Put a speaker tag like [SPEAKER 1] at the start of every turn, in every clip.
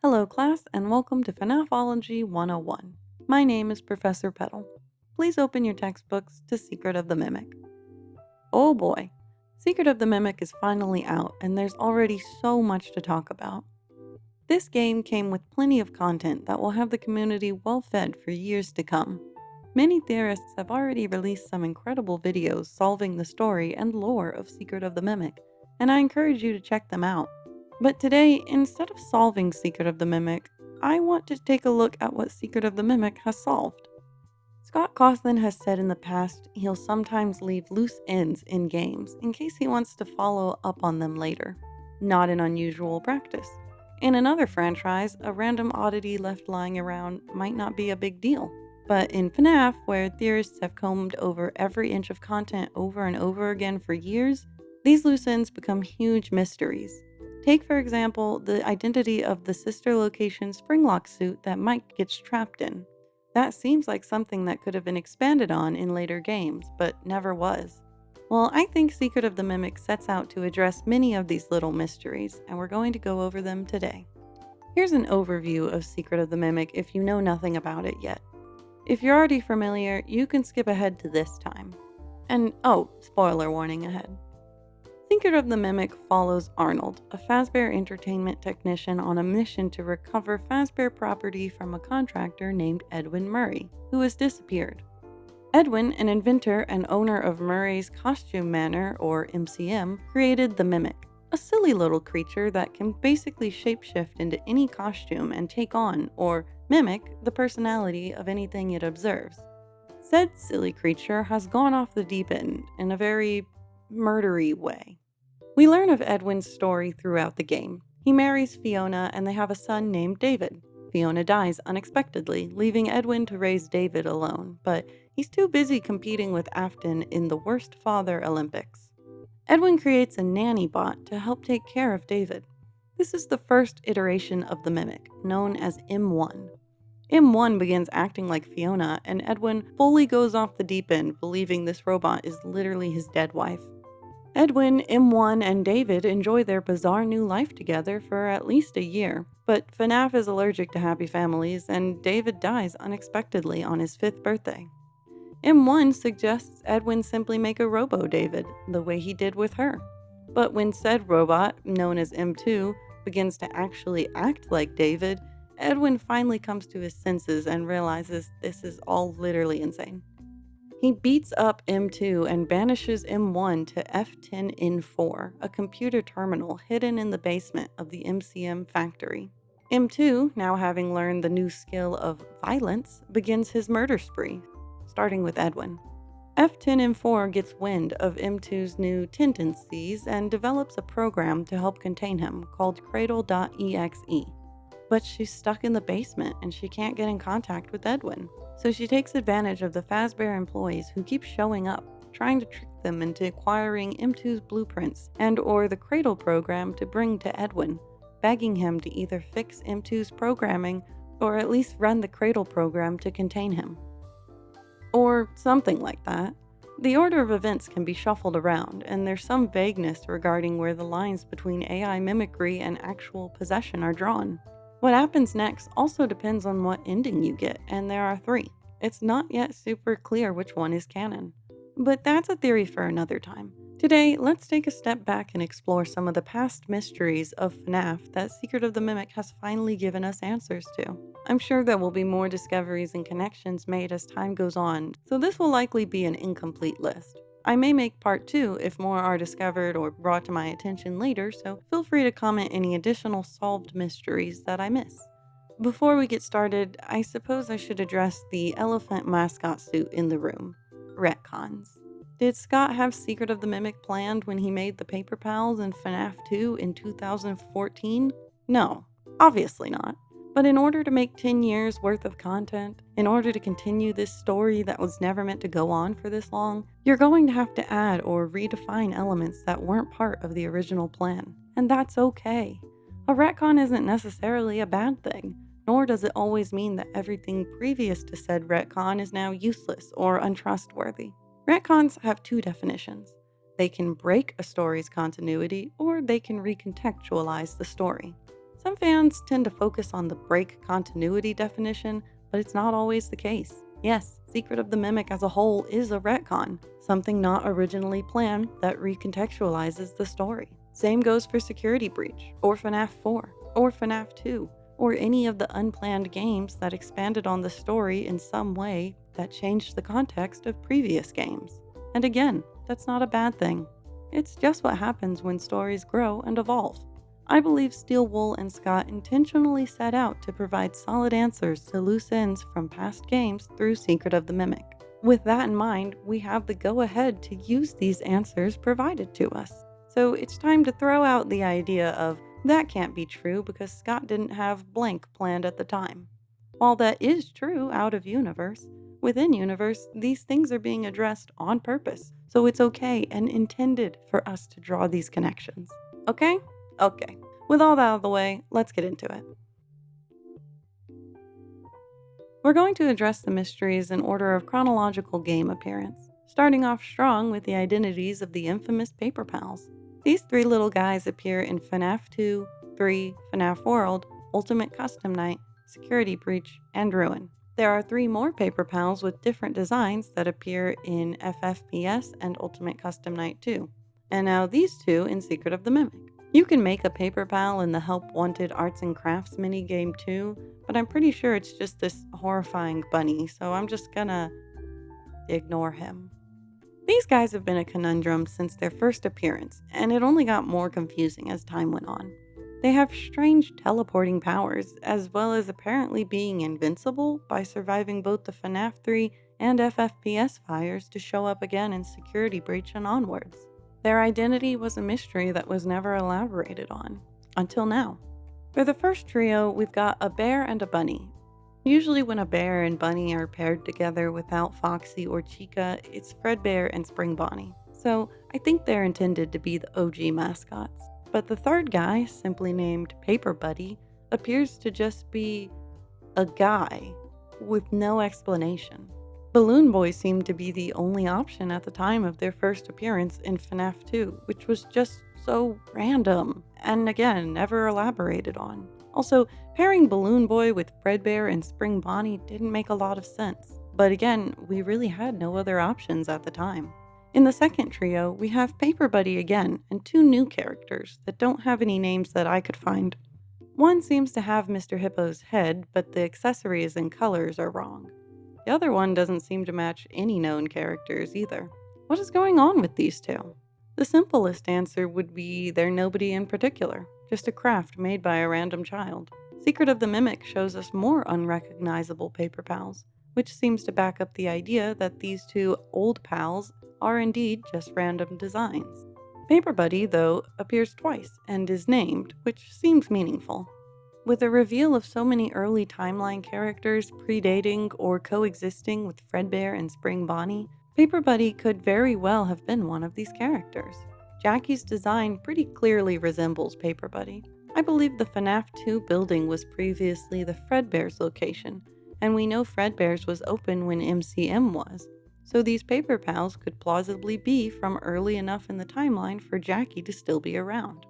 [SPEAKER 1] Hello class and welcome to FNAF-ology 101. My name is Professor Petal. Please open your textbooks to Secret of the Mimic. Oh boy, Secret of the Mimic is finally out and there's already so much to talk about. This game came with plenty of content that will have the community well fed for years to come. Many theorists have already released some incredible videos solving the story and lore of Secret of the Mimic, and I encourage you to check them out. But today, instead of solving Secret of the Mimic, I want to take a look at what Secret of the Mimic has solved. Scott Cawthon has said in the past he'll sometimes leave loose ends in games in case he wants to follow up on them later. Not an unusual practice. In another franchise, a random oddity left lying around might not be a big deal. But in FNAF, where theorists have combed over every inch of content over and over again for years, these loose ends become huge mysteries. Take, for example, the identity of the sister location Springlocks suit that Mike gets trapped in. That seems like something that could have been expanded on in later games, but never was. Well, I think Secret of the Mimic sets out to address many of these little mysteries, and we're going to go over them today. Here's an overview of Secret of the Mimic if you know nothing about it yet. If you're already familiar, you can skip ahead to this time. And oh, spoiler warning ahead. Secret of the Mimic follows Arnold, a Fazbear Entertainment technician on a mission to recover Fazbear property from a contractor named Edwin Murray, who has disappeared. Edwin, an inventor and owner of Murray's Costume Manor, or MCM, created the Mimic, a silly little creature that can basically shapeshift into any costume and take on, or mimic, the personality of anything it observes. Said silly creature has gone off the deep end in a very murdery way. We learn of Edwin's story throughout the game. He marries Fiona and they have a son named David. Fiona dies unexpectedly, leaving Edwin to raise David alone, but he's too busy competing with Afton in the Worst Father Olympics. Edwin creates a nanny bot to help take care of David. This is the first iteration of the Mimic, known as M1. M1 begins acting like Fiona, and Edwin fully goes off the deep end, believing this robot is literally his dead wife. Edwin, M1, and David enjoy their bizarre new life together for at least a year, but FNAF is allergic to happy families, and David dies unexpectedly on his 5th birthday. M1 suggests Edwin simply make a robo-David, the way he did with her. But when said robot, known as M2, begins to actually act like David, Edwin finally comes to his senses and realizes this is all literally insane. He beats up M2 and banishes M1 to F10N4, a computer terminal hidden in the basement of the MCM factory. M2, now having learned the new skill of violence, begins his murder spree, starting with Edwin. F10N4 gets wind of M2's new tendencies and develops a program to help contain him called Cradle.exe. But she's stuck in the basement and she can't get in contact with Edwin. So she takes advantage of the Fazbear employees who keep showing up, trying to trick them into acquiring M2's blueprints and/or the Cradle program to bring to Edwin, begging him to either fix M2's programming or at least run the Cradle program to contain him. Or something like that. The order of events can be shuffled around, and there's some vagueness regarding where the lines between AI mimicry and actual possession are drawn. What happens next also depends on what ending you get, and there are 3. It's not yet super clear which one is canon. But that's a theory for another time. Today, let's take a step back and explore some of the past mysteries of FNAF that Secret of the Mimic has finally given us answers to. I'm sure there will be more discoveries and connections made as time goes on, so this will likely be an incomplete list. I may make part 2 if more are discovered or brought to my attention later, so feel free to comment any additional solved mysteries that I miss. Before we get started, I suppose I should address the elephant mascot suit in the room. Retcons. Did Scott have Secret of the Mimic planned when he made the Paper Pals in FNAF 2 in 2014? No, obviously not. But in order to make 10 years worth of content, in order to continue this story that was never meant to go on for this long, you're going to have to add or redefine elements that weren't part of the original plan. And that's okay. A retcon isn't necessarily a bad thing, nor does it always mean that everything previous to said retcon is now useless or untrustworthy. Retcons have 2 definitions. They can break a story's continuity, or they can recontextualize the story. Some fans tend to focus on the break continuity definition, but it's not always the case. Yes, Secret of the Mimic as a whole is a retcon, something not originally planned that recontextualizes the story. Same goes for Security Breach, or FNAF 4, or FNAF 2, or any of the unplanned games that expanded on the story in some way that changed the context of previous games. And again, that's not a bad thing. It's just what happens when stories grow and evolve. I believe Steel Wool and Scott intentionally set out to provide solid answers to loose ends from past games through Secret of the Mimic. With that in mind, we have the go-ahead to use these answers provided to us. So it's time to throw out the idea of, that can't be true because Scott didn't have blank planned at the time. While that is true out of universe, within universe, these things are being addressed on purpose, so it's okay and intended for us to draw these connections. Okay? Okay. With all that out of the way, let's get into it. We're going to address the mysteries in order of chronological game appearance, starting off strong with the identities of the infamous Paper Pals. These three little guys appear in FNAF 2, 3, FNAF World, Ultimate Custom Night, Security Breach, and Ruin. There are 3 more Paper Pals with different designs that appear in FFPS and Ultimate Custom Night 2, and now these 2 in Secret of the Mimic. You can make a Paper Pal in the Help Wanted Arts and Crafts minigame too, but I'm pretty sure it's just this horrifying bunny, so I'm just gonna ignore him. These guys have been a conundrum since their first appearance, and it only got more confusing as time went on. They have strange teleporting powers, as well as apparently being invincible by surviving both the FNAF 3 and FFPS fires to show up again in Security Breach and onwards. Their identity was a mystery that was never elaborated on, until now. For the first trio, we've got a bear and a bunny. Usually when a bear and bunny are paired together without Foxy or Chica, it's Fredbear and Spring Bonnie. So I think they're intended to be the OG mascots. But the third guy, simply named Paper Buddy, appears to just be a guy with no explanation. Balloon Boy seemed to be the only option at the time of their first appearance in FNAF 2, which was just so random, and again, never elaborated on. Also, pairing Balloon Boy with Fredbear and Spring Bonnie didn't make a lot of sense, but again, we really had no other options at the time. In the second trio, we have Paper Buddy again, and 2 new characters that don't have any names that I could find. One seems to have Mr. Hippo's head, but the accessories and colors are wrong. The other one doesn't seem to match any known characters either. What is going on with these 2? The simplest answer would be they're nobody in particular, just a craft made by a random child. Secret of the Mimic shows us more unrecognizable Paper Pals, which seems to back up the idea that these 2 old pals are indeed just random designs. Paper Buddy, though, appears twice and is named, which seems meaningful. With a reveal of so many early timeline characters predating or coexisting with Fredbear and Spring Bonnie, Paper Buddy could very well have been one of these characters. Jackie's design pretty clearly resembles Paper Buddy. I believe the FNAF 2 building was previously the Fredbear's location, and we know Fredbear's was open when MCM was, so these Paper Pals could plausibly be from early enough in the timeline for Jackie to still be around.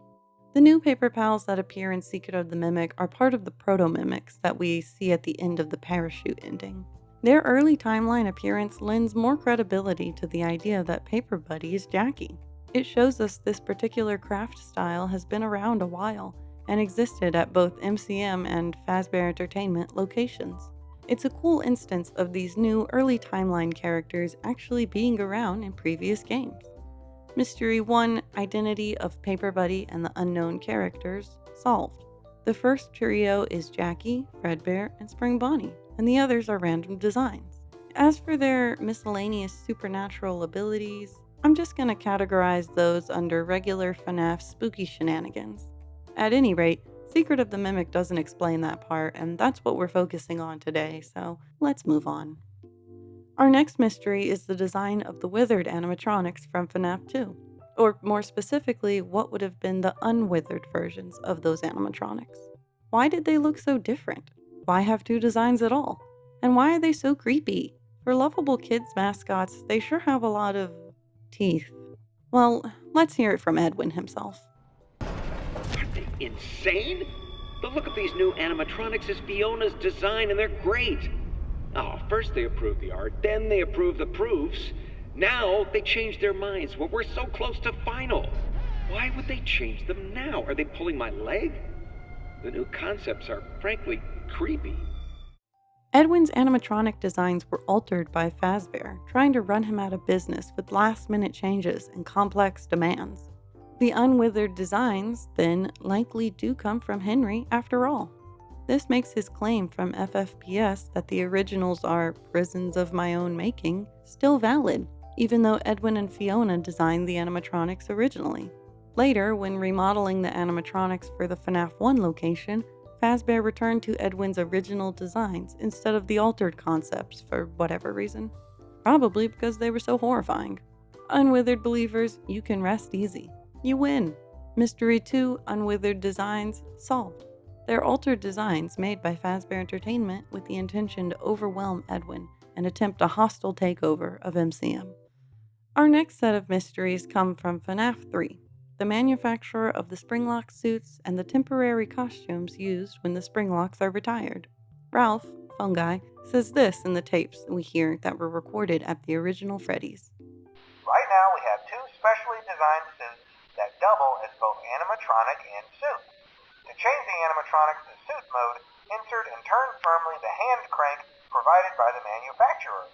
[SPEAKER 1] The new Paper Pals that appear in Secret of the Mimic are part of the proto-mimics that we see at the end of the parachute ending. Their early timeline appearance lends more credibility to the idea that Paper Buddy is Jackie. It shows us this particular craft style has been around a while and existed at both MCM and Fazbear Entertainment locations. It's a cool instance of these new early timeline characters actually being around in previous games. Mystery 1, Identity of Paper Buddy and the Unknown Characters, solved. The first trio is Jackie, Fredbear, and Spring Bonnie, and the others are random designs. As for their miscellaneous supernatural abilities, I'm just going to categorize those under regular FNAF spooky shenanigans. At any rate, Secret of the Mimic doesn't explain that part, and that's what we're focusing on today, so let's move on. Our next mystery is the design of the withered animatronics from FNAF 2, or more specifically, what would have been the unwithered versions of those animatronics. Why did they look so different? Why have 2 designs at all? And why are they so creepy? For lovable kids mascots, they sure have a lot of teeth. Well, let's hear it from Edwin himself.
[SPEAKER 2] Are they insane? But look at these new animatronics as Fiona's design, and they're great. Oh, first they approve the art, then they approve the proofs. Now they change their minds when we're so close to final. Why would they change them now? Are they pulling my leg? The new concepts are frankly creepy.
[SPEAKER 1] Edwin's animatronic designs were altered by Fazbear, trying to run him out of business with last-minute changes and complex demands. The unwithered designs, then, likely do come from Henry after all. This makes his claim from FFPS that the originals are prisons of my own making still valid, even though Edwin and Fiona designed the animatronics originally. Later, when remodeling the animatronics for the FNAF 1 location, Fazbear returned to Edwin's original designs instead of the altered concepts for whatever reason. Probably because they were so horrifying. Unwithered believers, you can rest easy. You win. Mystery 2, Unwithered Designs, solved. They're altered designs made by Fazbear Entertainment with the intention to overwhelm Edwin and attempt a hostile takeover of MCM. Our next set of mysteries come from FNAF 3. The manufacturer of the Springlocks suits and the temporary costumes used when the Springlocks are retired. Ralph, phone guy, says this in the tapes we hear that were recorded at the original Freddy's.
[SPEAKER 3] Right now we have two specially designed suits that double as both animatronic and suit. To change the animatronics to suit mode, insert and turn firmly the hand crank provided by the manufacturer.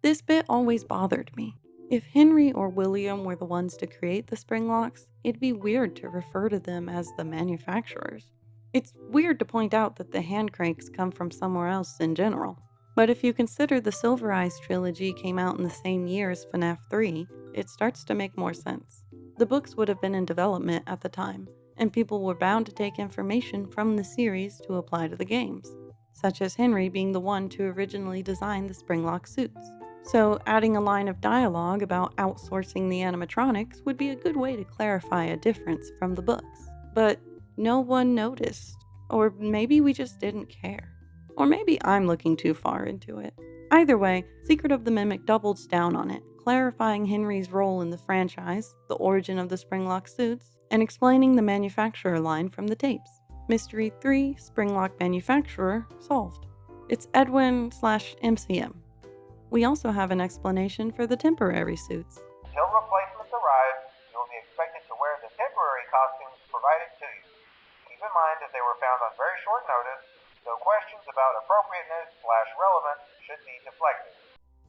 [SPEAKER 1] This bit always bothered me. If Henry or William were the ones to create the Springlocks, it'd be weird to refer to them as the manufacturers. It's weird to point out that the hand cranks come from somewhere else in general. But if you consider the Silver Eyes trilogy came out in the same year as FNAF 3, it starts to make more sense. The books would have been in development at the time, and people were bound to take information from the series to apply to the games, such as Henry being the one to originally design the Springlock suits. So adding a line of dialogue about outsourcing the animatronics would be a good way to clarify a difference from the books. But no one noticed. Or maybe we just didn't care. Or maybe I'm looking too far into it. Either way, Secret of the Mimic doubles down on it, clarifying Henry's role in the franchise, the origin of the Springlock suits, and explaining the manufacturer line from the tapes. Mystery 3, Springlock Manufacturer, solved. It's Edwin/MCM. We also have an explanation for the temporary suits.
[SPEAKER 3] Until replacements arrive, you will be expected to wear the temporary costumes provided to you. Keep in mind that they were found on very short notice, so questions about appropriateness/relevance should be deflected.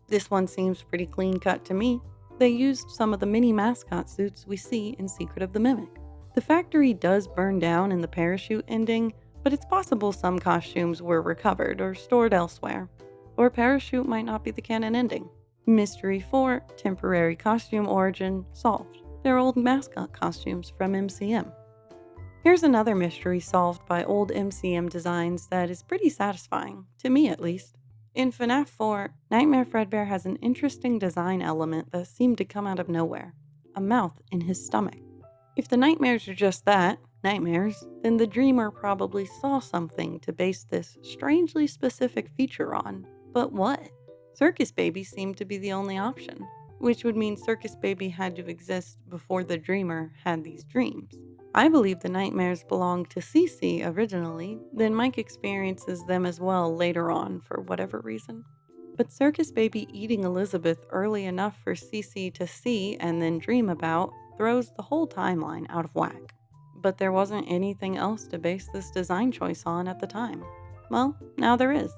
[SPEAKER 1] This one seems pretty clean cut to me. They used some of the mini mascot suits we see in Secret of the Mimic. The factory does burn down in the parachute ending, but it's possible some costumes were recovered or stored elsewhere. Or parachute might not be the canon ending. Mystery 4, temporary costume origin, solved. They're old mascot costumes from MCM. Here's another mystery solved by old MCM designs that is pretty satisfying, to me at least. In FNAF 4, Nightmare Fredbear has an interesting design element that seemed to come out of nowhere, a mouth in his stomach. If the nightmares are just that, nightmares, then the dreamer probably saw something to base this strangely specific feature on. But what? Circus Baby seemed to be the only option, which would mean Circus Baby had to exist before the dreamer had these dreams. I believe the nightmares belonged to Cece originally, then Mike experiences them as well later on for whatever reason. But Circus Baby eating Elizabeth early enough for Cece to see and then dream about throws the whole timeline out of whack. But there wasn't anything else to base this design choice on at the time. Well, now there is.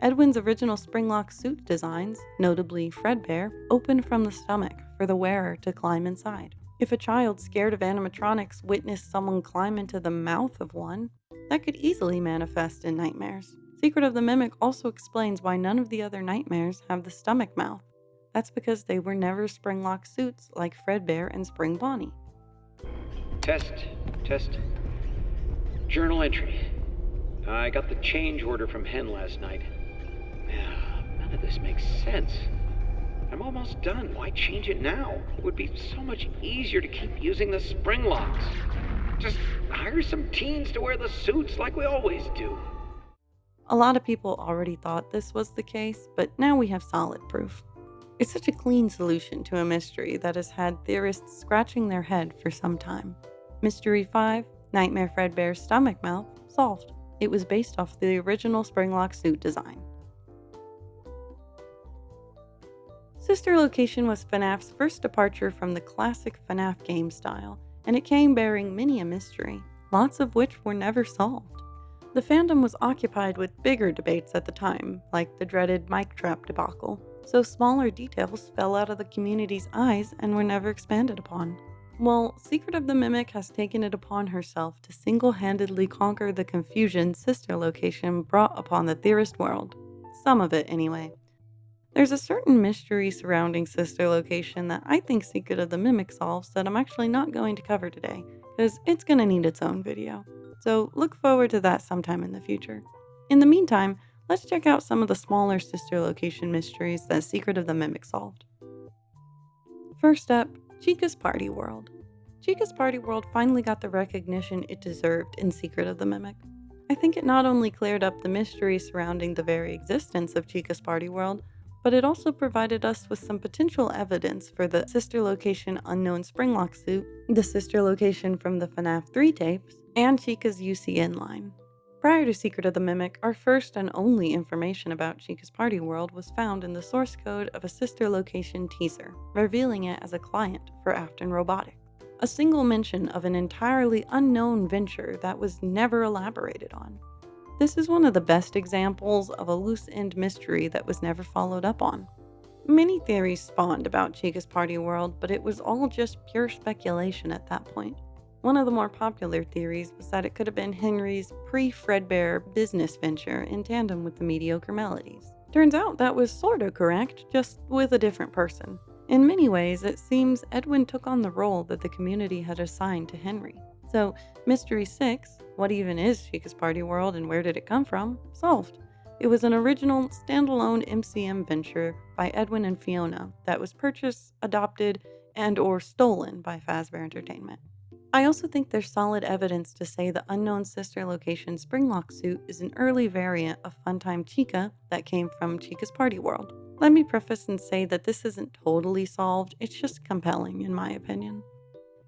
[SPEAKER 1] Edwin's original Springlock suit designs, notably Fredbear, open from the stomach for the wearer to climb inside. If a child scared of animatronics witnessed someone climb into the mouth of one, that could easily manifest in nightmares. Secret of the Mimic also explains why none of the other nightmares have the stomach mouth. That's because they were never Springlock suits like Fredbear and Spring Bonnie.
[SPEAKER 2] Test. Journal entry. I got the change order from Hen last night. None of this makes sense. I'm almost done. Why change it now? It would be so much easier to keep using the Springlocks. Just hire some teens to wear the suits like we always do.
[SPEAKER 1] A lot of people already thought this was the case, but now we have solid proof. It's such a clean solution to a mystery that has had theorists scratching their head for some time. Mystery 5, Nightmare Fredbear's stomach mouth, solved. It was based off the original Springlock suit design. Sister Location was FNAF's first departure from the classic FNAF game style, and it came bearing many a mystery, lots of which were never solved. The fandom was occupied with bigger debates at the time, like the dreaded mic trap debacle, so smaller details fell out of the community's eyes and were never expanded upon. While Secret of the Mimic has taken it upon herself to single-handedly conquer the confusion Sister Location brought upon the theorist world. Some of it, anyway. There's a certain mystery surrounding Sister Location that I think Secret of the Mimic solves that I'm actually not going to cover today, because it's going to need its own video. So look forward to that sometime in the future. In the meantime, let's check out some of the smaller Sister Location mysteries that Secret of the Mimic solved. First up, Chica's Party World. Chica's Party World finally got the recognition it deserved in Secret of the Mimic. I think it not only cleared up the mystery surrounding the very existence of Chica's Party World, but it also provided us with some potential evidence for the Sister Location unknown Springlock suit, the Sister Location from the FNAF 3 tapes, and Chica's UCN line. Prior to Secret of the Mimic, our first and only information about Chica's Party World was found in the source code of a Sister Location teaser, revealing it as a client for Afton Robotics. A single mention of an entirely unknown venture that was never elaborated on. This is one of the best examples of a loose-end mystery that was never followed up on. Many theories spawned about Chica's Party World, but it was all just pure speculation at that point. One of the more popular theories was that it could have been Henry's pre-Fredbear business venture in tandem with the Mediocre Melodies. Turns out that was sorta correct, just with a different person. In many ways, it seems Edwin took on the role that the community had assigned to Henry. So, Mystery 6, what even is Chica's Party World and where did it come from? Solved. It was an original, standalone MCM venture by Edwin and Fiona that was purchased, adopted, and/or stolen by Fazbear Entertainment. I also think there's solid evidence to say the unknown Sister Location Springlock suit is an early variant of Funtime Chica that came from Chica's Party World. Let me preface and say that this isn't totally solved, it's just compelling in my opinion.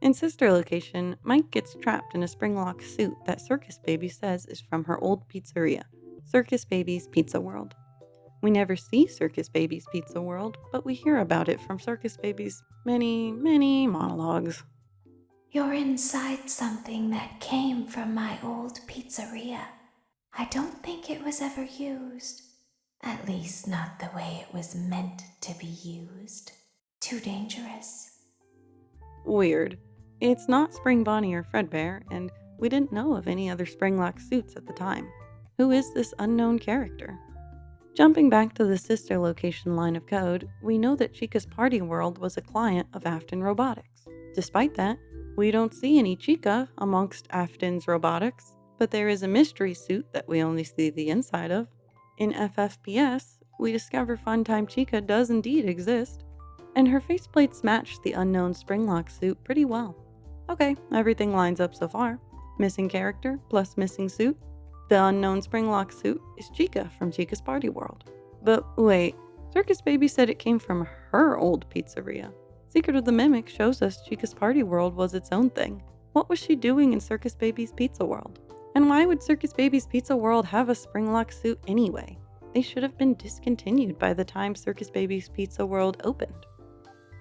[SPEAKER 1] In Sister Location, Mike gets trapped in a Springlock suit that Circus Baby says is from her old pizzeria, Circus Baby's Pizza World. We never see Circus Baby's Pizza World, but we hear about it from Circus Baby's many monologues.
[SPEAKER 4] You're inside something that came from my old pizzeria. I don't think it was ever used. At least not the way it was meant to be used. Too dangerous.
[SPEAKER 1] Weird. It's not Spring Bonnie or Fredbear, and we didn't know of any other Springlock suits at the time. Who is this unknown character? Jumping back to the Sister Location line of code, we know that Chica's Party World was a client of Afton Robotics. Despite that, we don't see any Chica amongst Afton's robotics, but there is a mystery suit that we only see the inside of. In FFPS, we discover Funtime Chica does indeed exist, and her faceplates match the unknown Springlock suit pretty well. Okay, everything lines up so far. Missing character plus missing suit. The unknown Springlock suit is Chica from Chica's Party World. But wait, Circus Baby said it came from her old pizzeria. Secret of the Mimic shows us Chica's Party World was its own thing. What was she doing in Circus Baby's Pizza World? And why would Circus Baby's Pizza World have a Springlock suit anyway? They should have been discontinued by the time Circus Baby's Pizza World opened.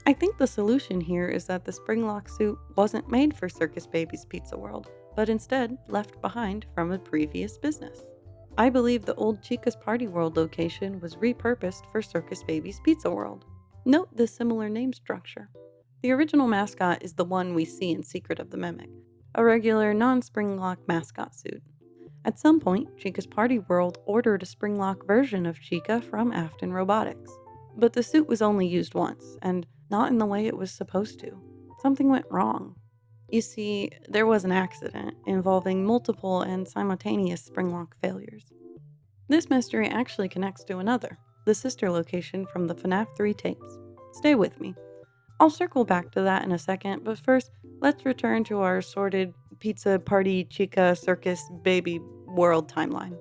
[SPEAKER 1] I think the solution here is that the Springlock suit wasn't made for Circus Baby's Pizza World, but instead left behind from a previous business. I believe the old Chica's Party World location was repurposed for Circus Baby's Pizza World. Note the similar name structure. The original mascot is the one we see in Secret of the Mimic, a regular non-Springlock mascot suit. At some point, Chica's Party World ordered a Springlock version of Chica from Afton Robotics. But the suit was only used once, and not in the way it was supposed to. Something went wrong. You see, there was an accident involving multiple and simultaneous Springlock failures. This mystery actually connects to another, the sister location from the FNAF 3 tapes. Stay with me. I'll circle back to that in a second, but first, let's return to our sorted pizza party chica circus baby world timeline.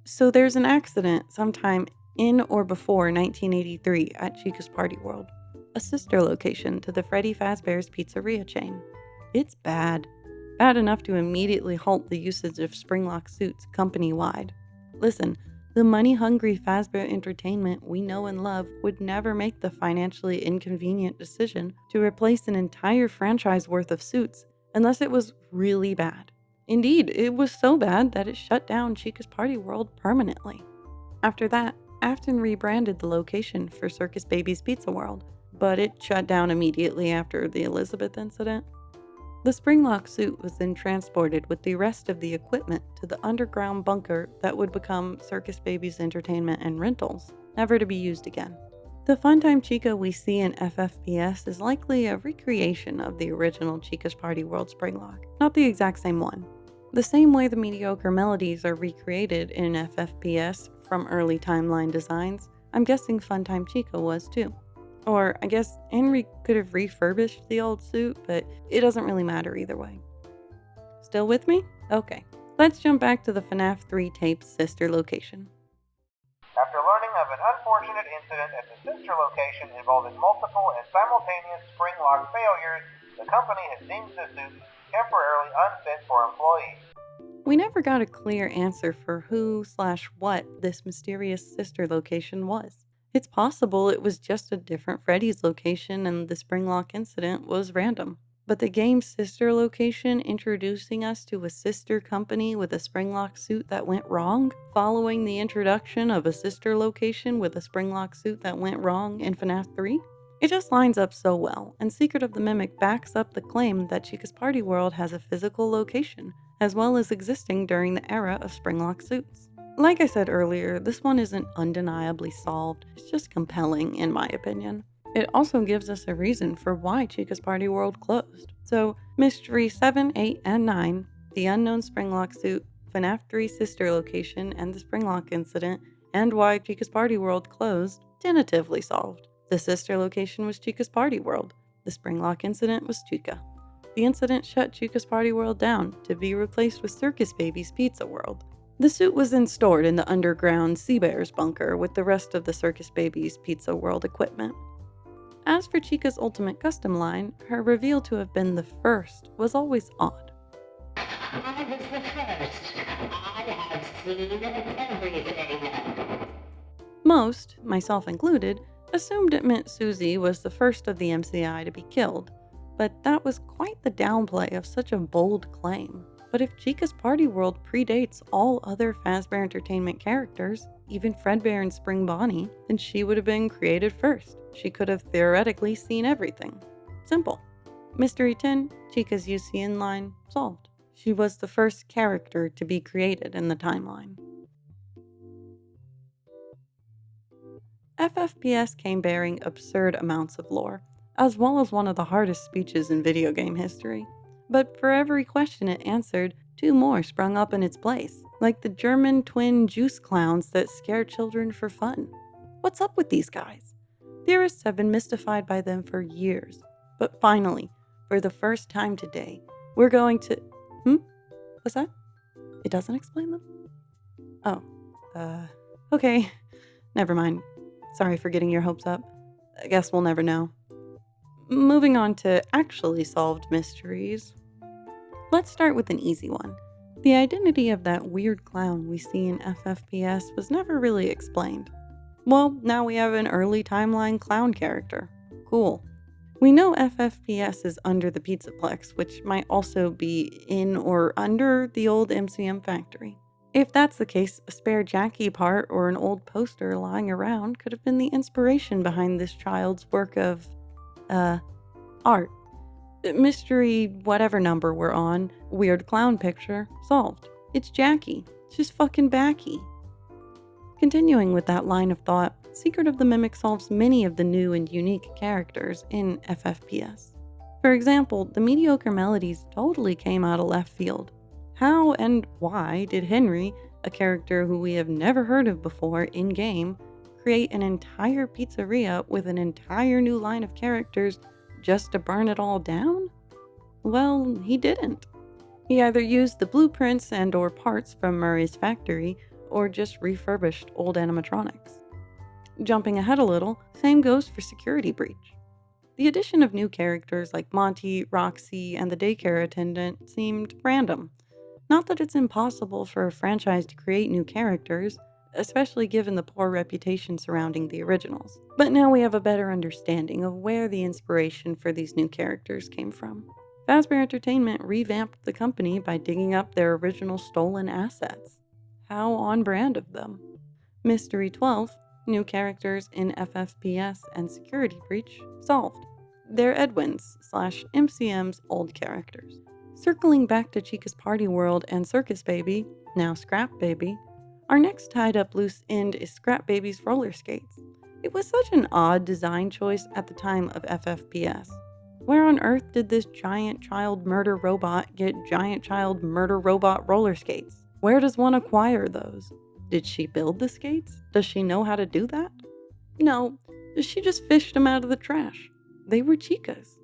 [SPEAKER 1] So there's an accident sometime in or before 1983 at Chica's Party World, a sister location to the Freddy Fazbear's Pizzeria chain. It's bad. bad enough to immediately halt the usage of Springlock suits company-wide. Listen, the money-hungry Fazbear Entertainment we know and love would never make the financially inconvenient decision to replace an entire franchise worth of suits unless it was really bad. Indeed, it was so bad that it shut down Chica's Party World permanently. After that, Afton rebranded the location for Circus Baby's Pizza World, but it shut down immediately after the Elizabeth incident. The Springlock suit was then transported with the rest of the equipment to the underground bunker that would become Circus Baby's Entertainment and Rentals, never to be used again. The Funtime Chica we see in FFPS is likely a recreation of the original Chica's Party World Springlock, not the exact same one. The same way the mediocre melodies are recreated in FFPS from early timeline designs, I'm guessing Funtime Chica was too. Or, I guess Henry could have refurbished the old suit, but it doesn't really matter either way. Still with me? Okay, let's jump back to the FNAF 3 tape's sister location.
[SPEAKER 3] After learning of an unfortunate incident at the sister location involving multiple and simultaneous Springlock failures, the company has deemed the suit temporarily unfit for employees.
[SPEAKER 1] We never got a clear answer for who/what this mysterious sister location was. It's possible it was just a different Freddy's location and the Springlock incident was random. But the game's sister location introducing us to a sister company with a Springlock suit that went wrong, following the introduction of a sister location with a Springlock suit that went wrong in FNAF 3? It just lines up so well, and Secret of the Mimic backs up the claim that Chica's Party World has a physical location, as well as existing during the era of Springlock suits. Like I said earlier, this one isn't undeniably solved, it's just compelling in my opinion. It also gives us a reason for why Chica's Party World closed. So, Mystery 7, 8, and 9, the unknown Springlock suit, FNAF 3 sister location, and the Springlock incident, and why Chica's Party World closed, tentatively solved. The sister location was Chica's Party World. The Springlock incident was Chica. The incident shut Chica's Party World down to be replaced with Circus Baby's Pizza World. The suit was then stored in the underground Sea Bears bunker with the rest of the Circus Baby's Pizza World equipment. As for Chica's Ultimate Custom line, her reveal to have been the first was always odd.
[SPEAKER 5] I was the first. I have seen everything.
[SPEAKER 1] Most, myself included, assumed it meant Susie was the first of the MCI to be killed, but that was quite the downplay of such a bold claim. But if Chica's Party World predates all other Fazbear Entertainment characters, even Fredbear and Spring Bonnie, then she would have been created first. She could have theoretically seen everything. Simple. Mystery 10, Chica's UCN line, solved. She was the first character to be created in the timeline. FFPS came bearing absurd amounts of lore, as well as one of the hardest speeches in video game history. But for every question it answered, two more sprung up in its place, like the German twin juice clowns that scare children for fun. What's up with these guys? Theorists have been mystified by them for years, but finally, for the first time today, we're going to... What's that? It doesn't explain them? Oh, okay, never mind. Sorry for getting your hopes up. I guess we'll never know. Moving on to actually solved mysteries. Let's start with an easy one. The identity of that weird clown we see in FFPS was never really explained. Well, now we have an early timeline clown character. Cool. We know FFPS is under the Pizzaplex, which might also be in or under the old MCM factory. If that's the case, a spare Jackie part or an old poster lying around could have been the inspiration behind this child's work of, art. Mystery whatever number we're on, weird clown picture, solved. It's Jackie. She's fucking backy. Continuing with that line of thought, Secret of the Mimic solves many of the new and unique characters in FFPS. For example, the mediocre melodies totally came out of left field. How and why did Henry, a character who we have never heard of before in-game, create an entire pizzeria with an entire new line of characters just to burn it all down? Well, he didn't. He either used the blueprints and or parts from Murray's factory, or just refurbished old animatronics. Jumping ahead a little, same goes for Security Breach. The addition of new characters like Monty, Roxy, and the daycare attendant seemed random. Not that it's impossible for a franchise to create new characters, especially given the poor reputation surrounding the originals. But now we have a better understanding of where the inspiration for these new characters came from. Fazbear Entertainment revamped the company by digging up their original stolen assets. How on brand of them. Mystery 12, new characters in FFPS and Security Breach, solved. They're Edwin's/MCM's old characters. Circling back to Chica's Party World and Circus Baby, now Scrap Baby, our next tied up loose end is Scrap Baby's roller skates. It was such an odd design choice at the time of FFPS. Where on earth did this giant child murder robot get giant child murder robot roller skates? Where does one acquire those? Did she build the skates? Does she know how to do that? No, she just fished them out of the trash. They were Chica's.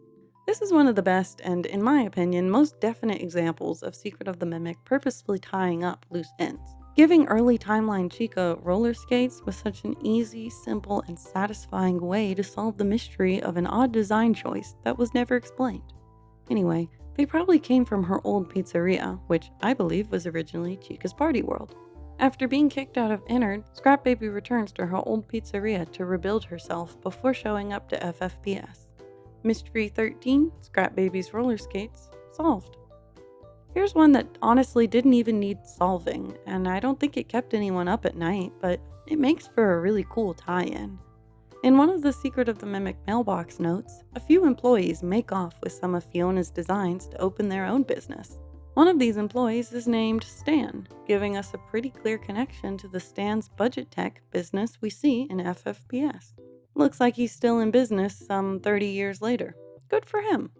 [SPEAKER 1] This is one of the best and, in my opinion, most definite examples of Secret of the Mimic purposefully tying up loose ends. Giving early timeline Chica roller skates was such an easy, simple, and satisfying way to solve the mystery of an odd design choice that was never explained. Anyway, they probably came from her old pizzeria, which I believe was originally Chica's Party World. After being kicked out of Innard, Scrap Baby returns to her old pizzeria to rebuild herself before showing up to FFPS. Mystery 13, Scrap Baby's roller skates, solved. Here's one that honestly didn't even need solving, and I don't think it kept anyone up at night, but it makes for a really cool tie-in. In one of the Secret of the Mimic mailbox notes, a few employees make off with some of Fiona's designs to open their own business. One of these employees is named Stan, giving us a pretty clear connection to the Stan's budget tech business we see in FFPS. Looks like he's still in business some 30 years later. Good for him.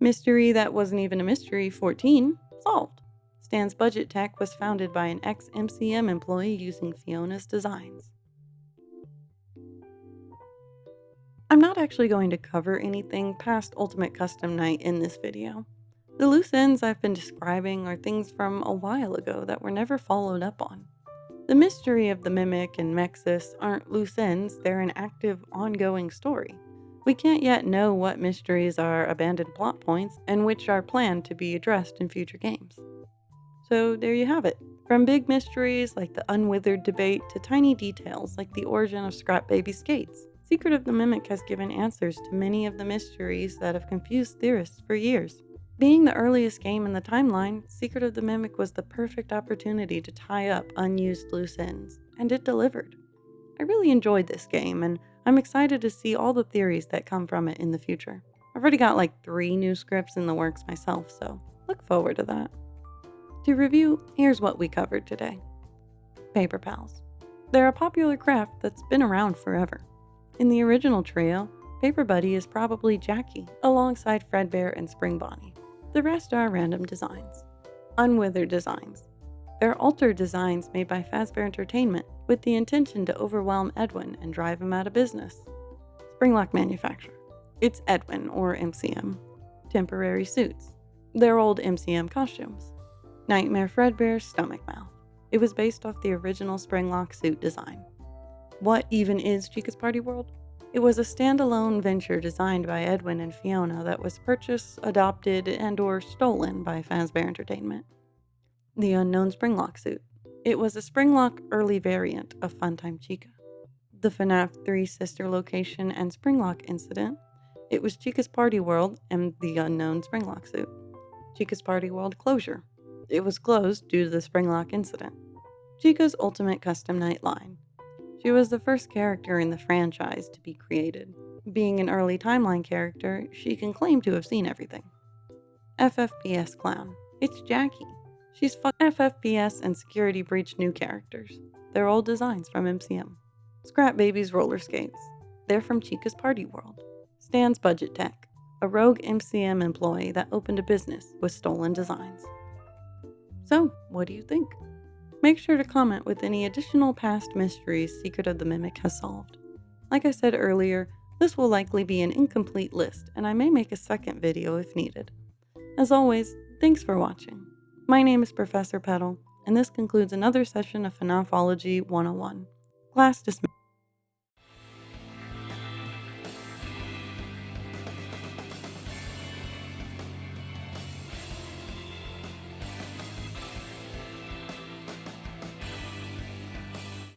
[SPEAKER 1] Mystery that wasn't even a mystery 14, solved. Stan's budget tech was founded by an ex-MCM employee using Fiona's designs. I'm not actually going to cover anything past Ultimate Custom Night in this video. The loose ends I've been describing are things from a while ago that were never followed up on. The mystery of the Mimic and Mexis aren't loose ends, they're an active, ongoing story. We can't yet know what mysteries are abandoned plot points and which are planned to be addressed in future games. So there you have it. From big mysteries like the Unwithered debate to tiny details like the origin of Scrap Baby skates, Secret of the Mimic has given answers to many of the mysteries that have confused theorists for years. Being the earliest game in the timeline, Secret of the Mimic was the perfect opportunity to tie up unused loose ends, and it delivered. I really enjoyed this game, and I'm excited to see all the theories that come from it in the future. I've already got like 3 new scripts in the works myself, so look forward to that. To review, here's what we covered today. Paper Pals. They're a popular craft that's been around forever. In the original trio, Paper Buddy is probably Jackie, alongside Fredbear and Spring Bonnie. The rest are random designs. Unwithered designs. They're altered designs made by Fazbear Entertainment with the intention to overwhelm Edwin and drive him out of business. Springlock manufacturer. It's Edwin or MCM. Temporary suits. They're old MCM costumes. Nightmare Fredbear's stomach mouth. It was based off the original Springlock suit design. What even is Chica's Party World? It was a standalone venture designed by Edwin and Fiona that was purchased, adopted, and/or stolen by Fazbear Entertainment. The Unknown Springlock suit. It was a Springlock early variant of Funtime Chica. The FNAF 3 sister location and Springlock incident. It was Chica's Party World and the Unknown Springlock suit. Chica's Party World closure. It was closed due to the Springlock incident. Chica's Ultimate Custom Night line. She was the first character in the franchise to be created. Being an early timeline character, she can claim to have seen everything. FFPS Clown. It's Jackie. She's FFPS and Security Breach new characters. They're old designs from MCM. Scrap Baby's roller skates. They're from Chica's Party World. Stan's Budget Tech. A rogue MCM employee that opened a business with stolen designs. So, what do you think? Make sure to comment with any additional past mysteries Secret of the Mimic has solved. Like I said earlier, this will likely be an incomplete list, and I may make a second video if needed. As always, thanks for watching. My name is Professor Petal, and this concludes another session of FNAF-ology 101. Class dismissed.